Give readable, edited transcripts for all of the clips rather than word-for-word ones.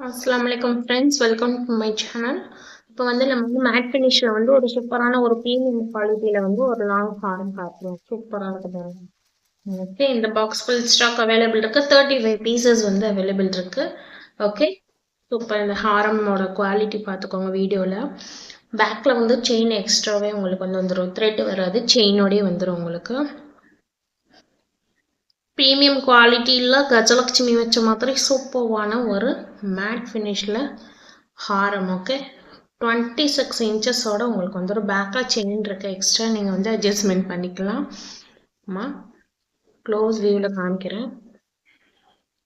Assalamualaikum friends, welcome to my channel. இப்போ வந்து நம்ம வந்து மேட் ஃபினிஷ்ல வந்து ஒரு சூப்பரான ஒரு ப்ரீமியம் குவாலிட்டியில வந்து ஒரு லாங் ஹாரம் பார்க்குறோம். சூப்பராக இருக்குது. ஓகே, இந்த பாக்ஸ் ஃபுல் ஸ்டாக் அவைலபிள் இருக்கு. 35 பீசஸ் வந்து அவைலபிள் இருக்கு. Okay, super. இந்த ஹாரமோட குவாலிட்டி பார்த்துக்கோங்க வீடியோவில். பேக்கில் வந்து செயின் எக்ஸ்ட்ராவே உங்களுக்கு வந்து வந்துடும். த்ரெட் வராது, செயினோடய வந்துடும் உங்களுக்கு. ப்ரீமியம் குவாலிட்டியில் கஜலட்சுமி வச்ச மாதிரி சூப்பர்வான ஒரு மேட் ஃபினிஷில் ஹாரம். ஓகே, 26 இன்ச்சஸோட உங்களுக்கு வந்து ஒரு பேக்கில் செயின் இருக்குது. எக்ஸ்ட்ரா நீங்கள் வந்து அட்ஜஸ்ட்மெண்ட் பண்ணிக்கலாம். ஆமாம், க்ளோஸ் வியூவில் காமிக்கிறேன்.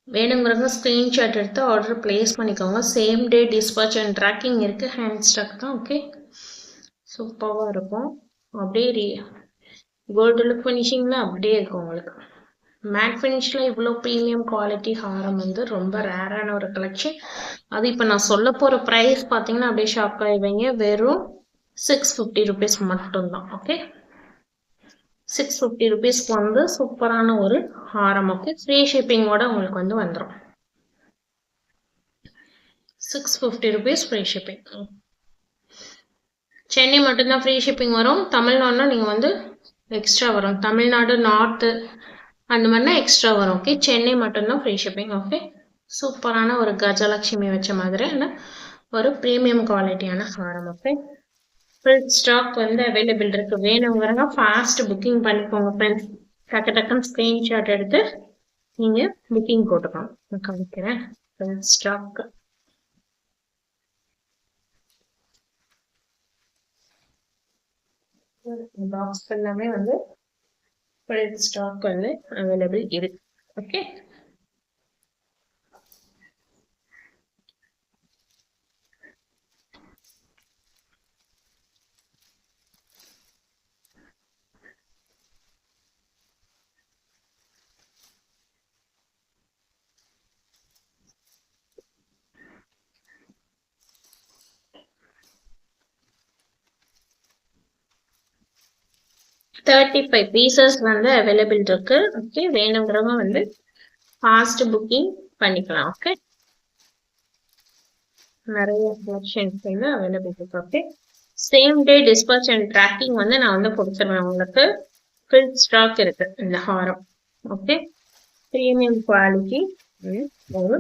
வேணுங்கிறவங்க ஸ்க்ரீன்ஷாட் எடுத்து ஆர்டர் ப்ளேஸ் பண்ணிக்கோங்க. Same day dispatch and tracking இருக்குது. ஹேண்ட் ஸ்டாக் தான். ஓகே, சூப்பராக இருக்கும். அப்படியே கோல்டு லுக் ஃபினிஷிங்கில் அப்படியே இருக்கும் உங்களுக்கு. மேட் ஃபினிஷில் இவ்வளோ ப்ரீமியம் குவாலிட்டி ஹாரம் வந்து ரொம்ப ரேரான ஒரு கலெக்ஷன். அது இப்போ நான் சொல்ல போகிற ப்ரைஸ் பார்த்தீங்கன்னா அப்படியே ஷாக் ஆகிடுவீங்க. வெறும் 650 ருபீஸ் மட்டும்தான். ஓகே, 650 ருபீஸ்க்கு வந்து சூப்பரான ஒரு ஹாரம். ஓகே, ஃப்ரீ ஷிப்பிங்கோட உங்களுக்கு வந்து வந்துடும். 650 ருபீஸ் ஃப்ரீ ஷிப்பிங். சென்னை மட்டும்தான் ஃப்ரீ ஷிப்பிங் வரும். தமிழ்நாடுனா நீங்கள் வந்து எக்ஸ்ட்ரா வரும். தமிழ்நாடு நார்த்து அந்த மாதிரினா எக்ஸ்ட்ரா வரும். ஓகே, சென்னை மட்டும்தான் ஃப்ரீ ஷிப்பிங். ஓகே, சூப்பரான ஒரு கஜலட்சுமி வச்ச மாதிரியான ஒரு ப்ரீமியம் குவாலிட்டியான ஹாரம். ஓகே, ஃபுல் ஸ்டாக் வந்து அவைலபிள் இருக்கு. வேணுங்கிறவங்க ஃபாஸ்ட் புக்கிங் பண்ணிக்கோங்க ஃப்ரெண்ட்ஸ். டக்கு டக்குன்னு ஸ்க்ரீன்ஷாட் எடுத்து நீங்கள் புக்கிங் போட்டுக்கணும். காமிக்கிறேன் ஃபுல் ஸ்டாக். பாக்ஸ் எல்லாமே வந்து ஃபுல் ஸ்டாக் வந்து அவைலபிள் இருக்கு. ஓகே, தேர்ட்டி 35 பீசஸ் வந்து அவைலபிள் இருக்கு. ஓகே, வேணுங்கிறவங்க வந்து ஃபாஸ்ட் புக்கிங் பண்ணிக்கலாம். ஓகே, நிறைய கலெக்ஷன்ஸ் வந்து அவைலபிள் இருக்கு. Okay, same day dispatch and tracking வந்து நான் வந்து கொடுத்துருவேன் உங்களுக்கு. ஃபுல் ஸ்டாக் இருக்கு இந்த ஹாரம். ஓகே, ப்ரீமியம் குவாலிட்டி ஒரு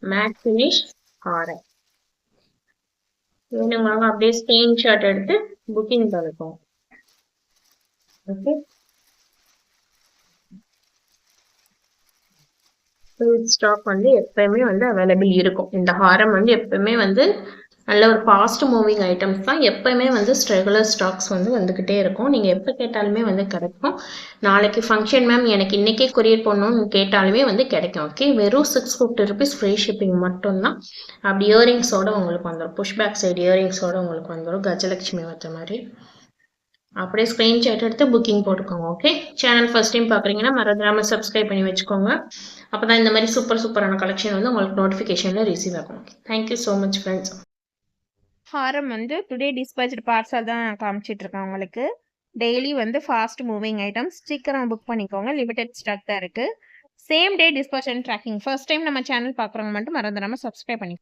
மேட் ஃபினிஷ் ஹாரம். வேணுங்கிறவங்க அப்படியே ஸ்கிரீன்ஷாட் எடுத்து புக்கிங் பண்ணிக்கோங்க. ஓகே, ஃபுல் ஸ்டாக் வந்து எப்பயுமே வந்து அவைலபிள் இருக்கும். இந்த ஹாரம் வந்து எப்பயுமே வந்து நல்ல ஒரு ஃபாஸ்ட் மூவிங் ஐட்டம்ஸ் தான். எப்பயுமே வந்து ரெகுலர் ஸ்டாக்ஸ் வந்து வந்துக்கிட்டே இருக்கும். நீங்கள் எப்போ கேட்டாலுமே வந்து கிடைக்கும். நாளைக்கு ஃபங்க்ஷன் மேம் எனக்கு இன்றைக்கே கொரியர் பண்ணணும்னு கேட்டாலுமே வந்து கிடைக்கும். ஓகே, வெறும் 650 ருபீஸ் ஃப்ரீ ஷிப்பிங் மட்டும்தான். அப்படி இயரிங்ஸோட உங்களுக்கு வந்துடும். புஷ் பேக் சைடு இயரிங்ஸோட உங்களுக்கு வந்துடும். கஜலட்சுமி வச்ச மாதிரி. அப்படியே ஸ்க்ரீன்ஷாட் எடுத்து புக்கிங் போட்டுக்கோங்க. ஓகே, சேனல் ஃபர்ஸ்ட் டைம் பார்க்குறீங்கன்னா மறந்துடாமல் சப்ஸ்கிரைப் பண்ணி வச்சுக்கோங்க. அப்போ தான் இந்த மாதிரி சூப்பரான கலெக்ஷன் வந்து உங்களுக்கு நோட்டிஃபிகேஷனில் ரிசீவ் ஆகும். Thank you so much friends. ஹாரம் வந்து டுடே டிஸ்பேச்டு பார்சல் தான் காமிச்சிட்டு இருக்கேன் உங்களுக்கு. டெய்லி வந்து ஃபாஸ்ட் மூவிங் ஐட்டம்ஸ் சீக்கிரம் புக் பண்ணிக்கோங்க. லிமிடெட் ஸ்டாக் தான் இருக்குது. Same day dispatch and tracking. First time நம்ம சேனல் பார்க்குறவங்க மட்டும் மறந்துடாமல் சப்ஸ்கிரைப் பண்ணிக்கோங்க.